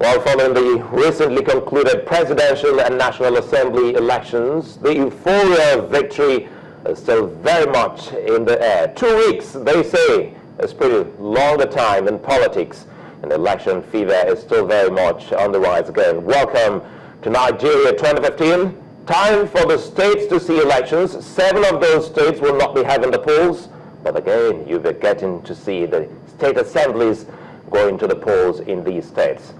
Well, following the recently concluded presidential and National Assembly elections, the euphoria of victory is still very much in the air. 2 weeks, they say, is pretty long a time in politics, and election fever is still very much on the rise again. Welcome to Nigeria 2015. Time for the states to see elections. 7 of those states will not be having the polls, but again, you'll be getting to see the state assemblies going to the polls in these states.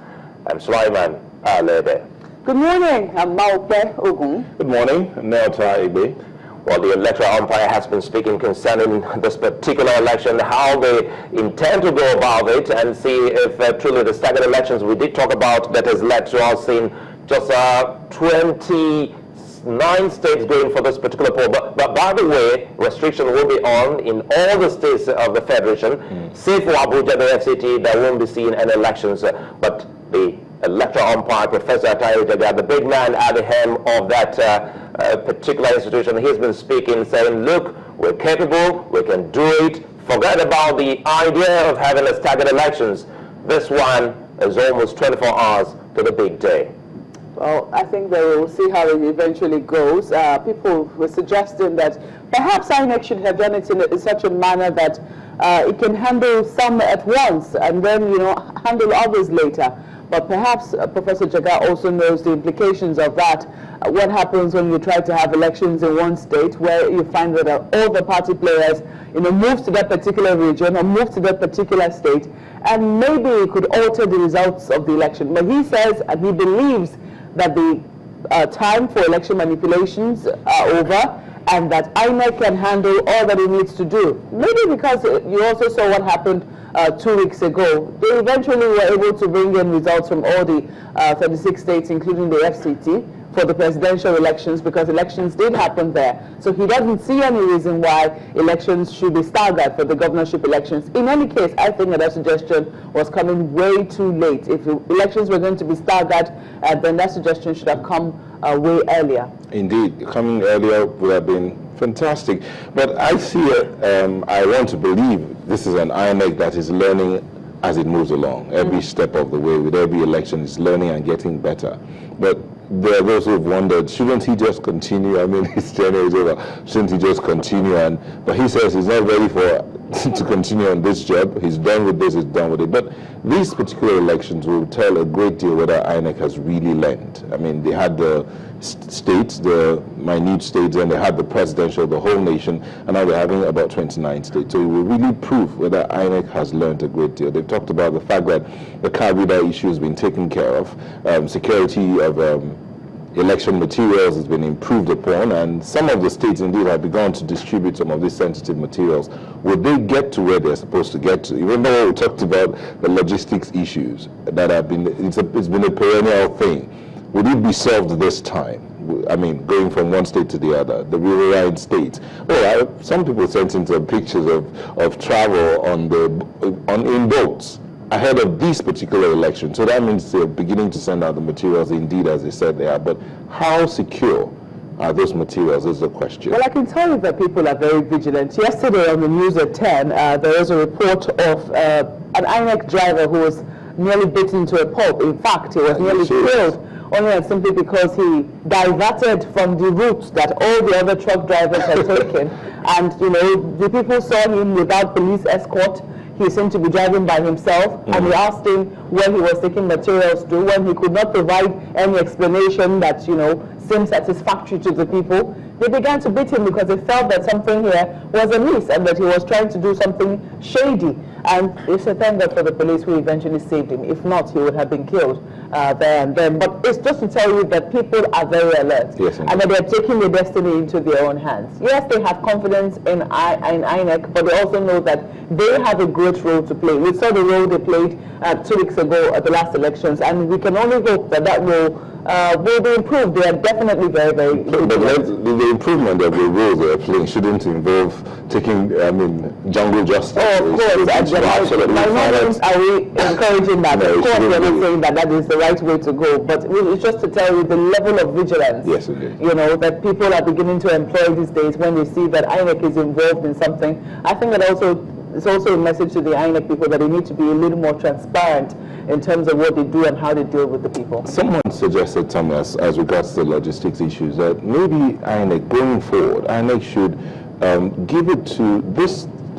I'm Sulaiman Alede. Good morning, I'm Maupe Ogun. Good morning, Neota Igbe. Well, the electoral umpire has been speaking concerning this particular election, how they intend to go about it, and see if truly the staggered elections we did talk about that has led to us seeing just 29 states going for this particular poll. But by the way, restriction will be on in all the states of the Federation. Save for Abuja, the FCT, there won't be seen any elections. But the electoral umpire, Professor Atayi Jaga, the big man at the helm of that particular institution, he's been speaking, saying, look, we're capable, we can do it. Forget about the idea of having a staggered elections. This one is almost 24 hours to the big day. Well, I think that we'll see how it eventually goes. People were suggesting that perhaps INEC should have done it in such a manner that it can handle some at once and then, handle others later. But perhaps Professor Jaga also knows the implications of that. What happens when you try to have elections in one state where you find that all the party players, move to that particular region or move to that particular state, and maybe it could alter the results of the election. But he says and he believes that the time for election manipulations are over, and that INEC can handle all that it needs to do. Maybe because you also saw what happened 2 weeks ago. They eventually were able to bring in results from all the 36 states, including the FCT, for the presidential elections, because elections did happen there. So he doesn't see any reason why elections should be staggered for the governorship elections. In any case, I think that suggestion was coming way too late. If elections were going to be staggered, then that suggestion should have come way earlier. Indeed, coming earlier would have been fantastic. But I see it, I want to believe this is an INEC that is learning as it moves along. Every step of the way, with every election, it's learning and getting better. But there are those who have wondered, shouldn't he just continue? I mean, his tenure is over. Shouldn't he just continue? But he says he's not ready to continue on this job. He's done with this, he's done with it. But these particular elections will tell a great deal whether INEC has really learned. I mean, they had the states, the minute states, and they had the presidential, the whole nation, and now they're having about 29 states. So it will really prove whether INEC has learned a great deal. They've talked about the fact that the car reader issue has been taken care of, security of election materials has been improved upon, and some of the states indeed have begun to distribute some of these sensitive materials. Would they get to where they're supposed to get to? Even though we talked about the logistics issues that have been, it's been a perennial thing. Would it be solved this time? I mean, going from one state to the other, the riverine states. Well, some people sent in some pictures of travel in boats ahead of this particular election. So that means they're beginning to send out the materials indeed as they said they are. But how secure are those materials is the question. Well, I can tell you that people are very vigilant. Yesterday on the news at 10, there was a report of an INEC driver who was nearly beaten into a pulp. In fact, he was nearly killed, only and simply because he diverted from the route that all the other truck drivers had taken. And, the people saw him without police escort. He seemed to be driving by himself, and they asked him where he was taking materials to. When he could not provide any explanation that, seemed satisfactory to the people, they began to beat him because they felt that something here was amiss and that he was trying to do something shady. And they said, thank God for the police who eventually saved him. If not, he would have been killed there and then. But it's just to tell you that people are very alert, yes, and that they're taking their destiny into their own hands. Yes, they have confidence in INEC, but they also know that they have a great role to play. We saw the role they played 2 weeks ago at the last elections, and we can only hope that that role will be improved. They are definitely very, very but the improvement of the role they are playing shouldn't involve taking, jungle justice. Oh, of course. By no means are we encouraging that. No, of course, we're not saying that that is the right way to go, but it's just to tell you the level of vigilance, yes, indeed, that people are beginning to employ these days when they see that INEC is involved in something. I think that also it's also a message to the INEC people that they need to be a little more transparent in terms of what they do and how they deal with the people. Someone suggested, Thomas, as regards to logistics issues, that maybe INEC, going forward, INEC should give it to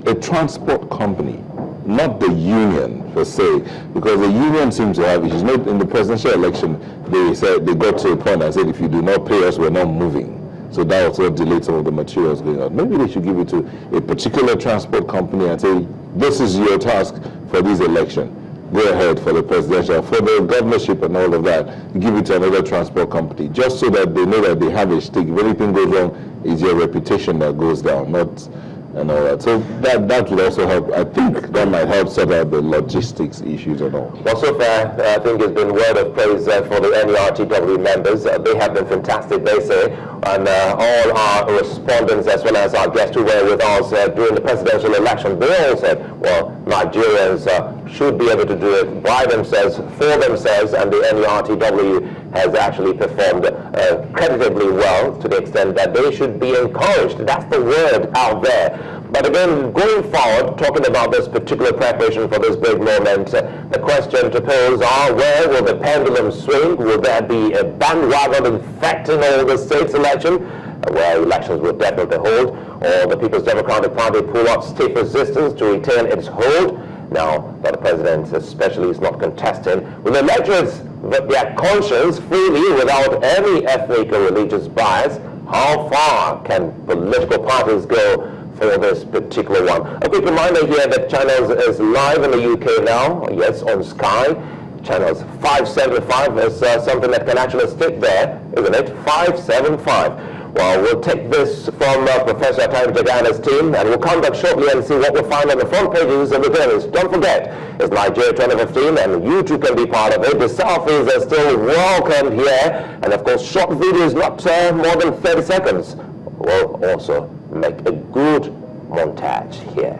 a transport company, not the union per se, because the union seems to have issues. In the presidential election, they said they got to a point and said, if you do not pay us, we're not moving. So that also delayed some of the materials going out. Maybe they should give it to a particular transport company and say, this is your task for this election. Go ahead for the presidential, for the governorship and all of that, give it to another transport company, just so that they know that they have a stake. If anything goes wrong, it's your reputation that goes down, not and all that. So that would also help. I think that might help sort out the logistics issues and all. Well, so far, I think it's been word of praise for the NERTW members. They have been fantastic, they say, and all our respondents as well as our guests who were with us during the presidential election, they all said, well, Nigerians should be able to do it by themselves, for themselves, and the NERTW has actually performed creditably well to the extent that they should be encouraged. That's the word out there. But again, going forward, talking about this particular preparation for this big moment, the question to pose are, where will the pendulum swing? Will there be a bandwagon infecting all the states' election, where elections will definitely hold, or the People's Democratic Party pull up stiff resistance to retain its hold? Now that the president especially is not contesting, will electors vote their conscience freely without any ethnic or religious bias? How far can political parties go for this particular one? A quick reminder here that Channels is live in the UK now, yes, on Sky. Channels 575 is something that can actually stick there, isn't it? 575. Well, we'll take this from Professor Ataibu Jagana's team, and we'll come back shortly and see what we'll find on the front pages of the journals. Don't forget, it's Nigeria 2015, and you too can be part of it. The selfies are still welcome here, and of course, short videos, not more than 30 seconds, will also make a good montage here.